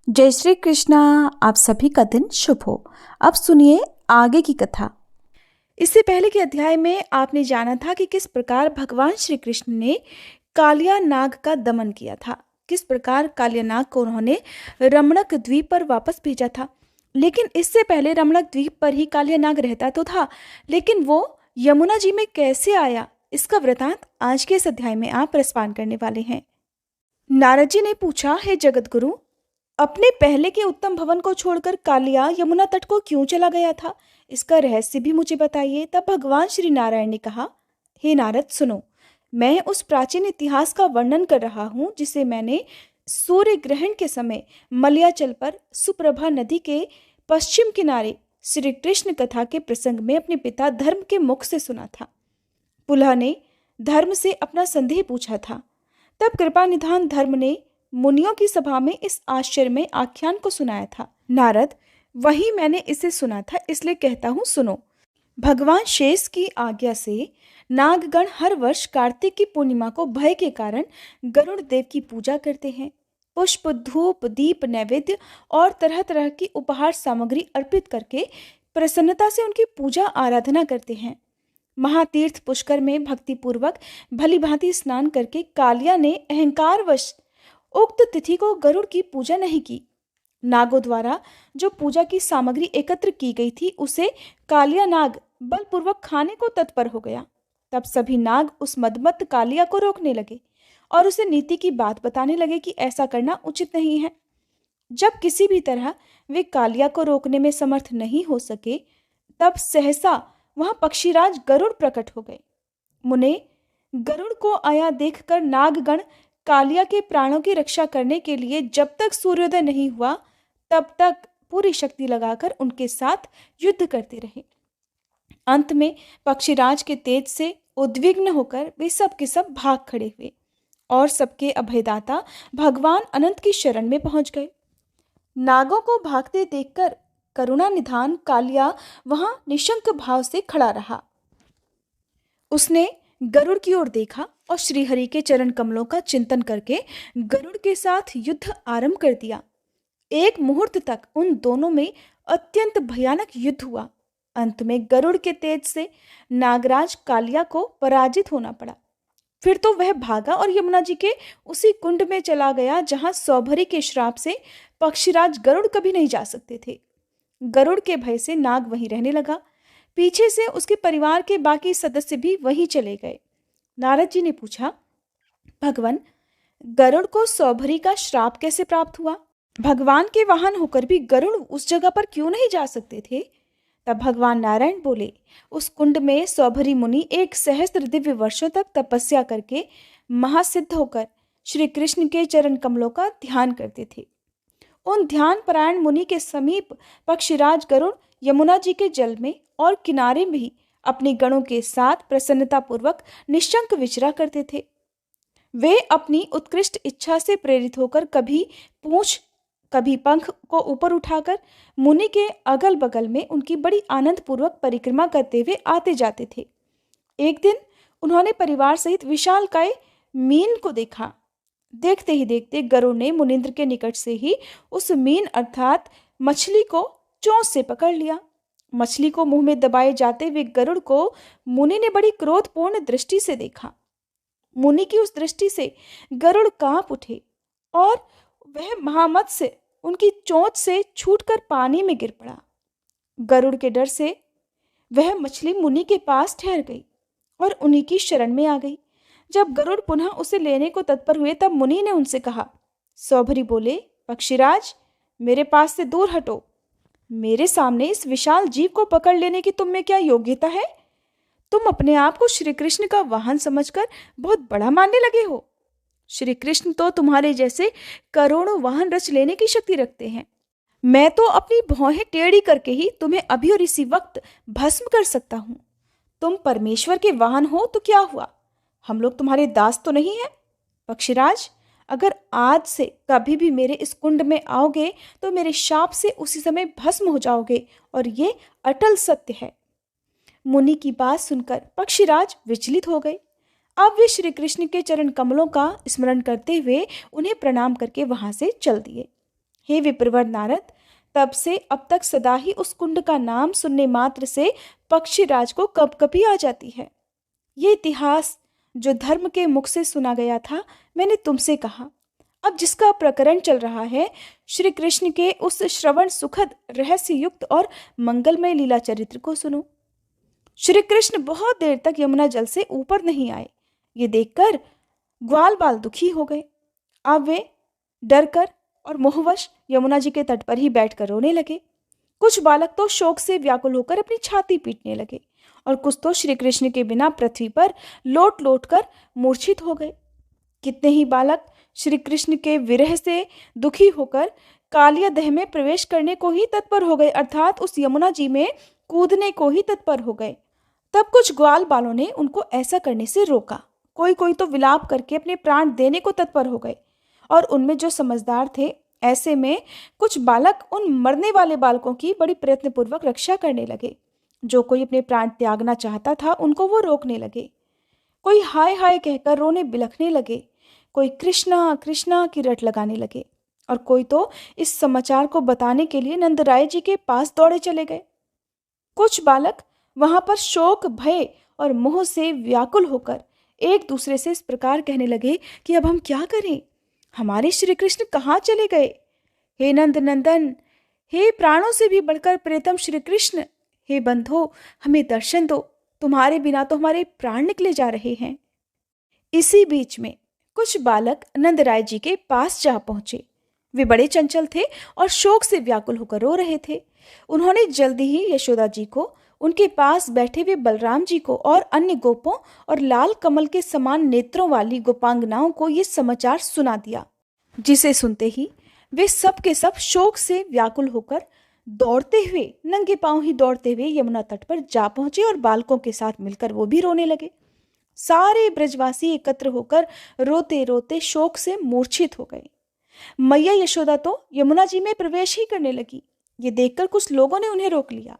जय श्री कृष्णा। आप सभी का दिन शुभ हो। अब सुनिए आगे की कथा। इससे पहले के अध्याय में आपने जाना था कि किस प्रकार भगवान श्री कृष्ण ने कालिया नाग का दमन किया था, किस प्रकार कालिया नाग को उन्होंने रमणक द्वीप पर वापस भेजा था। लेकिन इससे पहले रमणक द्वीप पर ही कालिया नाग रहता तो था, लेकिन वो यमुना जी में कैसे आया, इसका वृतांत आज के इस अध्याय में आप रसपान करने वाले हैं। नारद जी ने पूछा, हे जगत गुरु, अपने पहले के उत्तम भवन को छोड़कर कालिया यमुना तट को क्यों चला गया था, इसका रहस्य भी मुझे बताइए। तब भगवान श्री नारायण ने कहा, हे नारद सुनो, मैं उस प्राचीन इतिहास का वर्णन कर रहा हूँ जिसे मैंने सूर्य ग्रहण के समय मलयाचल पर सुप्रभा नदी के पश्चिम किनारे श्री कृष्ण कथा के प्रसंग में अपने पिता धर्म के मुख से सुना था। पुलह ने धर्म से अपना संदेह पूछा था। तब कृपा निधान धर्म ने मुनियों की सभा में इस आश्चर्यमय आख्यान को सुनाया था। नारद, वही मैंने इसे सुना था, इसलिए कहता हूँ, सुनो। भगवान शेष की आज्ञा से नागगण हर वर्ष कार्तिक की पूर्णिमा को भय के कारण गरुड़ देव की पूजा करते हैं। पुष्प, धूप, दीप, नैवेद्य और तरह तरह की उपहार सामग्री अर्पित करके प्रसन्नता से उनकी पूजा आराधना करते हैं। महातीर्थ पुष्कर में भक्तिपूर्वक भली भांति स्नान करके कालिया ने अहंकारवश उक्त तिथि को गरुड़ की पूजा नहीं की। नागों द्वारा जो पूजा की सामग्री एकत्र की गई थी उसे कालिया नाग बलपूर्वक खाने को तत्पर हो गया। तब सभी नाग उस मदमत्त कालिया को रोकने लगे और उसे नीति की बात बताने लगे कि ऐसा करना उचित नहीं है। जब किसी भी तरह वे कालिया को रोकने में समर्थ नहीं हो सके, तब सहसा वहां पक्षीराज गरुड़ प्रकट हो गए। मुने, गरुड़ को आया देखकर नागगण कालिया के प्राणों की रक्षा करने के लिए जब तक सूर्योदय नहीं हुआ तब तक पूरी शक्ति लगाकर उनके साथ युद्ध करते रहे। अंत में पक्षीराज के तेज से उद्विग्न होकर वे सब के सब भाग खड़े हुए और सबके अभयदाता भगवान अनंत की शरण में पहुंच गए। नागों को भागते देखकर करुणा निधान कालिया वहां निशंक भाव से खड़ा रहा। उसने गरुड़ की ओर देखा और श्रीहरि के चरण कमलों का चिंतन करके गरुड़ के साथ युद्ध आरंभ कर दिया। एक मुहूर्त तक उन दोनों में अत्यंत भयानक युद्ध हुआ। अंत में गरुड़ के तेज से नागराज कालिया को पराजित होना पड़ा। फिर तो वह भागा और यमुना जी के उसी कुंड में चला गया जहां सौभरी के श्राप से पक्षीराज गरुड़ कभी नहीं जा सकते थे। गरुड़ के भय से नाग वहीं रहने लगा। पीछे से उसके परिवार के बाकी सदस्य भी वहीं चले गए। नारद जी ने पूछा, भगवान, गरुड़ को सौभरी का श्राप कैसे प्राप्त हुआ? भगवान के वाहन होकर भी गरुड़ उस जगह पर क्यों नहीं जा सकते थे? तब भगवान नारायण बोले, उस कुंड में सौभरी मुनि 1 सहस्त्र दिव्य वर्षों तक तपस्या करके महासिद्ध होकर श्री कृष्ण के चरण कमलों का ध्यान करते थे। उन ध्यान परायण मुनि के समीप पक्षीराज गरुड़ यमुना जी के जल में और किनारे में भी अपने गणों के साथ प्रसन्नता पूर्वक निशंक विचरा करते थे। वे अपनी उत्कृष्ट इच्छा से प्रेरित होकर कभी पूंछ कभी पंख को ऊपर उठाकर मुनि के अगल बगल में उनकी बड़ी आनंद पूर्वक परिक्रमा करते हुए आते जाते थे। एक दिन उन्होंने परिवार सहित विशालकाय मीन को देखा। देखते ही देखते गरुड़ ने मुनिंद्र के निकट से ही उस मीन अर्थात मछली को चोंच से पकड़ लिया। मछली को मुंह में दबाए जाते हुए गरुड़ को मुनि ने बड़ी क्रोधपूर्ण दृष्टि से देखा। मुनि की उस दृष्टि से गरुड़ कांप उठे और वह महामत्स्य उनकी चोंच से छूटकर पानी में गिर पड़ा। गरुड़ के डर से वह मछली मुनि के पास ठहर गई और उन्हीं की शरण में आ गई। जब गरुड़ पुनः उसे लेने को तत्पर हुए तब मुनि ने उनसे कहा। सौभरी बोले, पक्षीराज, मेरे पास से दूर हटो। मेरे सामने इस विशाल जीव को पकड़ लेने की तुम में क्या योग्यता है? तुम अपने आप को श्री कृष्ण का वाहन समझकर बहुत बड़ा मानने लगे हो। श्री कृष्ण तो तुम्हारे जैसे करोड़ों वाहन रच लेने की शक्ति रखते हैं। मैं तो अपनी भौहें टेढ़ी करके ही तुम्हें अभी और इसी वक्त भस्म कर सकता हूं। तुम परमेश्वर के वाहन हो तो क्या हुआ, हम लोग तुम्हारे दास तो नहीं है। पक्षीराज, अगर आज से कभी भी मेरे इस कुंड में आओगे तो मेरे शाप से उसी समय भस्म हो जाओगे, और ये अटल सत्य है। मुनि की बात सुनकर पक्षीराज विचलित हो गए। अब वे श्री कृष्ण के चरण कमलों का स्मरण करते हुए उन्हें प्रणाम करके वहां से चल दिए। हे विप्रवर नारद, तब से अब तक सदा ही उस कुंड का नाम सुनने मात्र से पक्षीराज को कपकपी आ जाती है। ये इतिहास जो धर्म के मुख से सुना गया था, मैंने तुमसे कहा। अब जिसका प्रकरण चल रहा है, श्री कृष्ण के उस श्रवण सुखद रहस्य युक्त और मंगलमय लीला चरित्र को सुनो। श्री कृष्ण बहुत देर तक यमुना जल से ऊपर नहीं आए। ये देखकर ग्वाल बाल दुखी हो गए। अब वे डरकर और मोहवश यमुना जी के तट पर ही बैठकर रोने लगे। कुछ बालक तो शोक से व्याकुल होकर अपनी छाती पीटने लगे और कुछ तो श्री कृष्ण के बिना पृथ्वी पर लोट लोट कर मूर्छित हो गए। कितने ही बालक श्री कृष्ण के विरह से दुखी होकर कालिया दह में प्रवेश करने को ही तत्पर हो गए, अर्थात उस यमुना जी में कूदने को ही तत्पर हो गए। तब कुछ ग्वाल बालों ने उनको ऐसा करने से रोका। कोई कोई तो विलाप करके अपने प्राण देने को तत्पर हो गए और उनमें जो समझदार थे, ऐसे में कुछ बालक उन मरने वाले बालकों की बड़ी प्रयत्नपूर्वक रक्षा करने लगे। जो कोई अपने प्राण त्यागना चाहता था, उनको वो रोकने लगे। कोई हाय हाय कहकर रोने बिलखने लगे, कोई कृष्णा कृष्णा की रट लगाने लगे और कोई तो इस समाचार को बताने के लिए नंदराय जी के पास दौड़े चले गए। कुछ बालक वहां पर शोक, भय और मोह से व्याकुल होकर एक दूसरे से इस प्रकार कहने लगे कि अब हम क्या करें, हमारे श्री कृष्ण कहाँ चले गए। हे नंद नंदन, हे प्राणों से भी बढ़कर प्रियतम श्री कृष्ण, हे बंधो, हमें दर्शन दो, तुम्हारे बिना तो हमारे प्राण निकले जा रहे हैं। इसी बीच में कुछ बालक नंदराय जी के पास जा पहुंचे। वे बड़े चंचल थे और शोक से व्याकुल होकर रो रहे थे। उन्होंने जल्दी ही यशोदा जी को, उनके पास बैठे हुए बलराम जी को और अन्य गोपों और लाल कमल के समान नेत्रों वाली गोपांगनाओं को ये समाचार सुना दिया, जिसे सुनते ही वे सब के सब शोक से व्याकुल होकर दौड़ते हुए, नंगे पांव ही दौड़ते हुए यमुना तट पर जा पहुंचे और बालकों के साथ मिलकर वो भी रोने लगे। सारे ब्रजवासी एकत्र होकर रोते रोते शोक से मूर्छित हो गए। मैया यशोदा तो यमुना जी में प्रवेश ही करने लगी। ये देखकर कुछ लोगों ने उन्हें रोक लिया।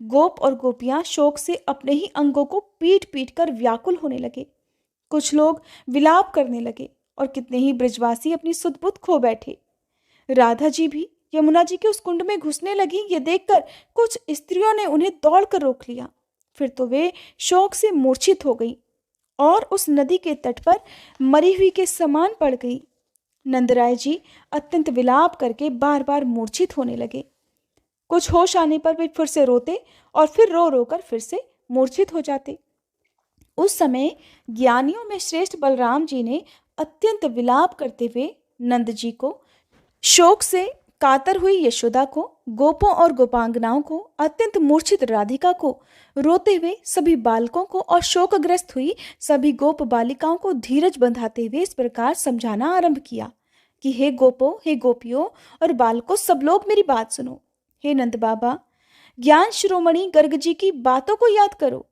गोप और गोपियां शोक से अपने ही अंगों को पीट पीट कर व्याकुल होने लगे। कुछ लोग विलाप करने लगे और कितने ही ब्रजवासी अपनी सुध-बुध खो बैठे। राधा जी भी यमुना जी के उस कुंड में घुसने लगी। ये देखकर कुछ स्त्रियों ने उन्हें दौड़कर रोक लिया। फिर तो वे शोक से मूर्छित हो गई और उस नदी के तट पर मरी हुई के समान पड़ गई। नंदराय जी अत्यंत विलाप करके बार बार मूर्छित होने लगे। कुछ होश आने पर वे फिर से रोते और फिर रो रो कर फिर से मूर्छित हो जाते। उस समय ज्ञानियों में श्रेष्ठ बलराम जी ने अत्यंत विलाप करते हुए नंद जी को, शोक से कातर हुई यशोदा को, गोपों और गोपांगनाओं को, अत्यंत मूर्छित राधिका को, रोते हुए सभी बालकों को और शोकग्रस्त हुई सभी गोप बालिकाओं को धीरज बंधाते हुए इस प्रकार समझाना आरंभ किया कि हे गोपों, हे गोपियों और बालकों, सब लोग मेरी बात सुनो। हे नंद बाबा, ज्ञान शिरोमणि गर्ग जी की बातों को याद करो,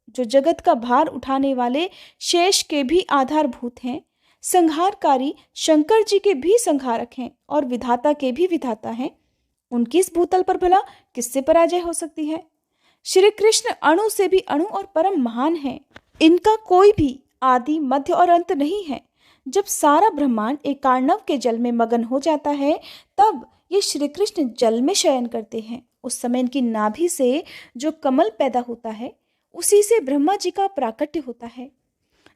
जो जगत का भार उठाने वाले शेष के भी आधारभूत हैं, संहारकारी शंकर जी के भी संहारक हैं और विधाता के भी विधाता हैं। उनकी इस भूतल पर भला किससे पराजय हो सकती है। श्री कृष्ण अणु से भी अणु और परम महान हैं। इनका कोई भी आदि, मध्य और अंत नहीं है। जब सारा ब्रह्मांड एकार्णव के जल में मगन हो जाता है, तब ये श्री कृष्ण जल में शयन करते हैं। उस समय इनकी नाभि से जो कमल पैदा होता है, उसी से ब्रह्मा जी का प्राकट्य होता है।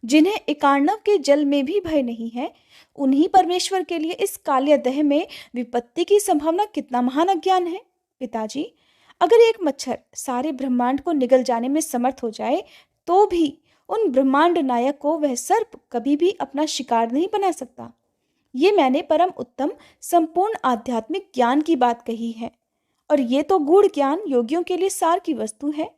जिन्हें एकार्णव के जल में भी भय नहीं है, उन्हीं परमेश्वर के लिए इस कालिया दह में विपत्ति की संभावना कितना महान अज्ञान है। पिताजी, अगर एक मच्छर सारे ब्रह्मांड को निगल जाने में समर्थ हो जाए, तो भी उन ब्रह्मांड नायक को वह सर्प कभी भी अपना शिकार नहीं बना सकता। ये मैंने परम उत्तम संपूर्ण आध्यात्मिक ज्ञान की बात कही है, और ये तो गूढ़ ज्ञान योगियों के लिए सार की वस्तु है।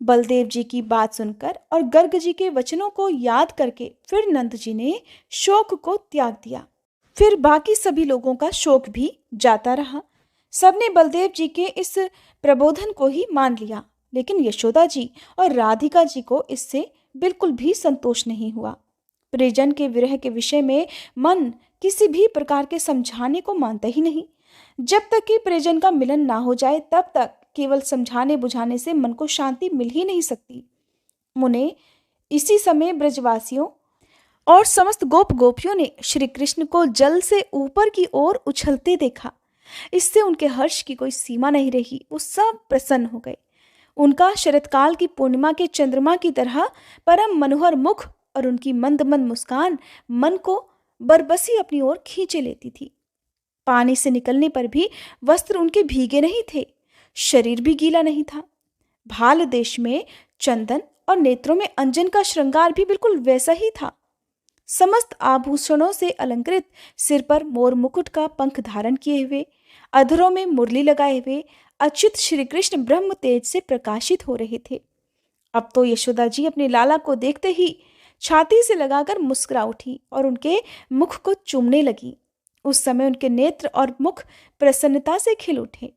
बलदेव जी की बात सुनकर और गर्ग जी के वचनों को याद करके फिर नंद जी ने शोक को त्याग दिया। फिर बाकी सभी लोगों का शोक भी जाता रहा। सबने बलदेव जी के इस प्रबोधन को ही मान लिया, लेकिन यशोदा जी और राधिका जी को इससे बिल्कुल भी संतोष नहीं हुआ। प्रियजन के विरह के विषय में मन किसी भी प्रकार के समझाने को मानता ही नहीं। जब तक कि प्रियजन का मिलन ना हो जाए, तब तक केवल समझाने बुझाने से मन को शांति मिल ही नहीं सकती। मुने, इसी समय ब्रजवासियों और समस्त गोप गोपियों ने श्री कृष्ण को जल से ऊपर की ओर उछलते देखा। इससे उनके हर्ष की कोई सीमा नहीं रही। वो सब प्रसन्न हो गए। उनका शरतकाल की पूर्णिमा के चंद्रमा की तरह परम मनोहर मुख और उनकी मंद मंद मुस्कान मन को बरबसी अपनी ओर खींचे लेती थी। पानी से निकलने पर भी वस्त्र उनके भीगे नहीं थे, शरीर भी गीला नहीं था। भाल देश में चंदन और नेत्रों में अंजन का श्रृंगार भी बिल्कुल वैसा ही था। समस्त आभूषणों से अलंकृत, सिर पर मोर मुकुट का पंख धारण किए हुए, अधरों में मुरली लगाए हुए अच्युत श्री कृष्ण ब्रह्म तेज से प्रकाशित हो रहे थे। अब तो यशोदा जी अपने लाला को देखते ही छाती से लगाकर मुस्कुरा उठी और उनके मुख को चूमने लगी। उस समय उनके नेत्र और मुख प्रसन्नता से खिल उठे।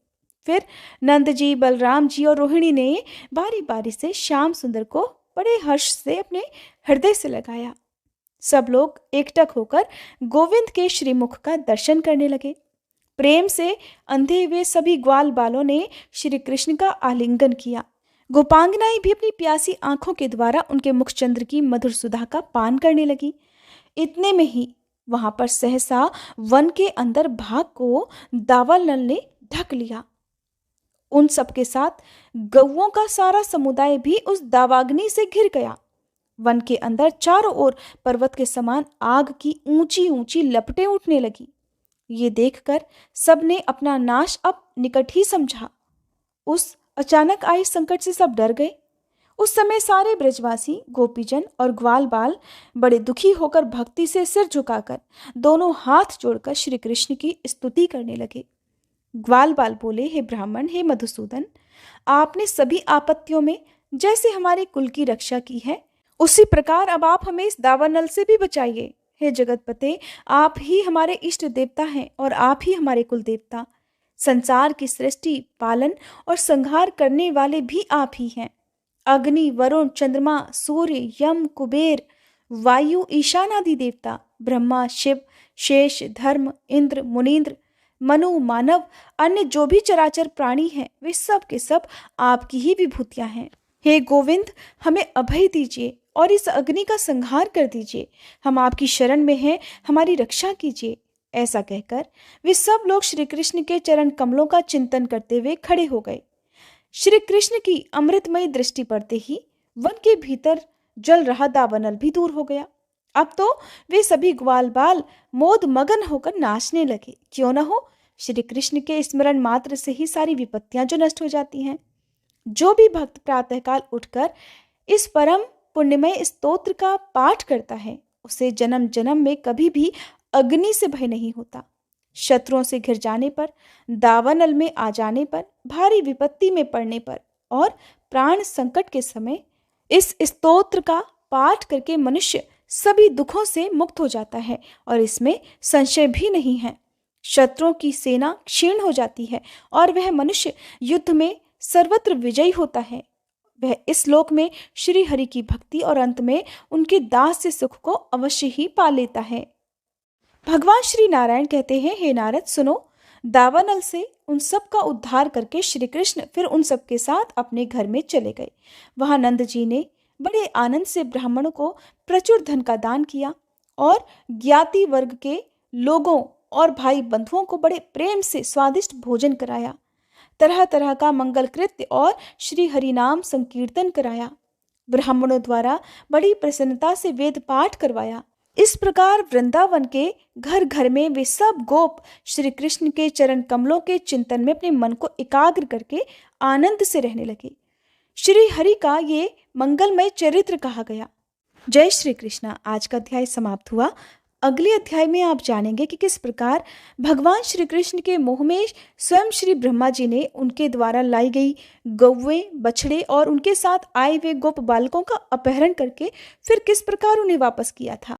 फिर नंद जी, बलराम जी और रोहिणी ने बारी बारी से श्याम सुंदर को बड़े हर्ष से अपने हृदय से लगाया। सब लोग एकटक होकर गोविंद के श्रीमुख का दर्शन करने लगे। प्रेम से अंधे हुए सभी ग्वाल बालों ने श्री कृष्ण का आलिंगन किया। गोपांगनाएं भी अपनी प्यासी आंखों के द्वारा उनके मुखचंद्र की मधुर सुधा का पान करने लगी। इतने में ही वहां पर सहसा वन के अंदर भाग को दावानल ने ढक लिया। उन सबके साथ गौओं का सारा समुदाय भी उस दावाग्नि से घिर गया। वन के अंदर चारों ओर पर्वत के समान आग की ऊंची ऊंची लपटें उठने लगी। ये देखकर सबने अपना नाश अब निकट ही समझा। उस अचानक आए संकट से सब डर गए। उस समय सारे ब्रजवासी, गोपीजन और ग्वाल बाल बड़े दुखी होकर भक्ति से सिर झुकाकर दोनों हाथ जोड़कर श्री कृष्ण की स्तुति करने लगे। ग्वाल बाल बोले, हे ब्राह्मण, हे मधुसूदन, आपने सभी आपत्तियों में जैसे हमारे कुल की रक्षा की है, उसी प्रकार अब आप हमें इस दावानल से भी बचाइए। हे जगतपते, आप ही हमारे इष्ट देवता हैं और आप ही हमारे कुल देवता। संसार की सृष्टि, पालन और संहार करने वाले भी आप ही हैं। अग्नि, वरुण, चंद्रमा, सूर्य, यम, कुबेर, वायु, ईशान आदि देवता, ब्रह्मा, शिव, शेष, धर्म, इंद्र, मुनीन्द्र, मनु, मानव, अन्य जो भी चराचर प्राणी हैं, वे सब के सब आपकी ही विभूतियां हैं। हे गोविंद, हमें अभय दीजिए और इस अग्नि का संहार कर दीजिए। हम आपकी शरण में हैं, हमारी रक्षा कीजिए। ऐसा कहकर वे सब लोग श्री कृष्ण के चरण कमलों का चिंतन करते हुए खड़े हो गए। श्री कृष्ण की अमृतमयी दृष्टि पड़ते ही वन के भीतर जल रहा दावानल भी दूर हो गया। अब तो वे सभी ग्वाल बाल मोद मगन होकर नाचने लगे। क्यों न हो, श्री कृष्ण के स्मरण मात्र से ही सारी विपत्तियां जो नष्ट हो जाती हैं। जो भी भक्त प्रातःकाल उठकर इस परम पुण्यमय स्तोत्र का पाठ करता है, उसे जन्म जन्म में कभी भी अग्नि से भय नहीं होता। शत्रुओं से घिर जाने पर, दावानल में आ जाने पर, भारी विपत्ति में पड़ने पर और प्राण संकट के समय इस स्तोत्र का पाठ करके मनुष्य सभी दुखों से मुक्त हो जाता है और इसमें संशय भी नहीं है। शत्रुओं की सेना क्षीण हो जाती है और वह मनुष्य युद्ध में सर्वत्र विजयी होता है। वह इस लोक में श्री हरि की भक्ति और अंत में उनके दास से सुख को अवश्य ही पा लेता है। भगवान श्री नारायण कहते हैं, हे नारद सुनो, दावानल से उन सब का उद्धार करके श्री कृष्ण फिर उन सब के साथ अपने घर में चले गए। वहां नंद जी ने बड़े आनंद से ब्राह्मणों को प्रचुर धन का दान किया और ज्ञाति वर्ग के लोगों और भाई बंधुओं को बड़े प्रेम से स्वादिष्ट भोजन कराया। तरह तरह का मंगल कृत्य और श्री हरि नाम संकीर्तन कराया। ब्राह्मणों द्वारा बड़ी प्रसन्नता से वेद पाठ करवाया। इस प्रकार वृंदावन के घर घर में वे सब गोप श्री कृष्ण के चरण कमलों के चिंतन में अपने मन को एकाग्र करके आनंद से रहने लगे। श्री हरि का ये मंगलमय चरित्र कहा गया। जय श्री कृष्णा। आज का अध्याय समाप्त हुआ। अगले अध्याय में आप जानेंगे कि किस प्रकार भगवान श्री कृष्ण के मोह में स्वयं श्री ब्रह्मा जी ने उनके द्वारा लाई गई गौवे, बछड़े और उनके साथ आए हुए गोप बालकों का अपहरण करके फिर किस प्रकार उन्हें वापस किया था।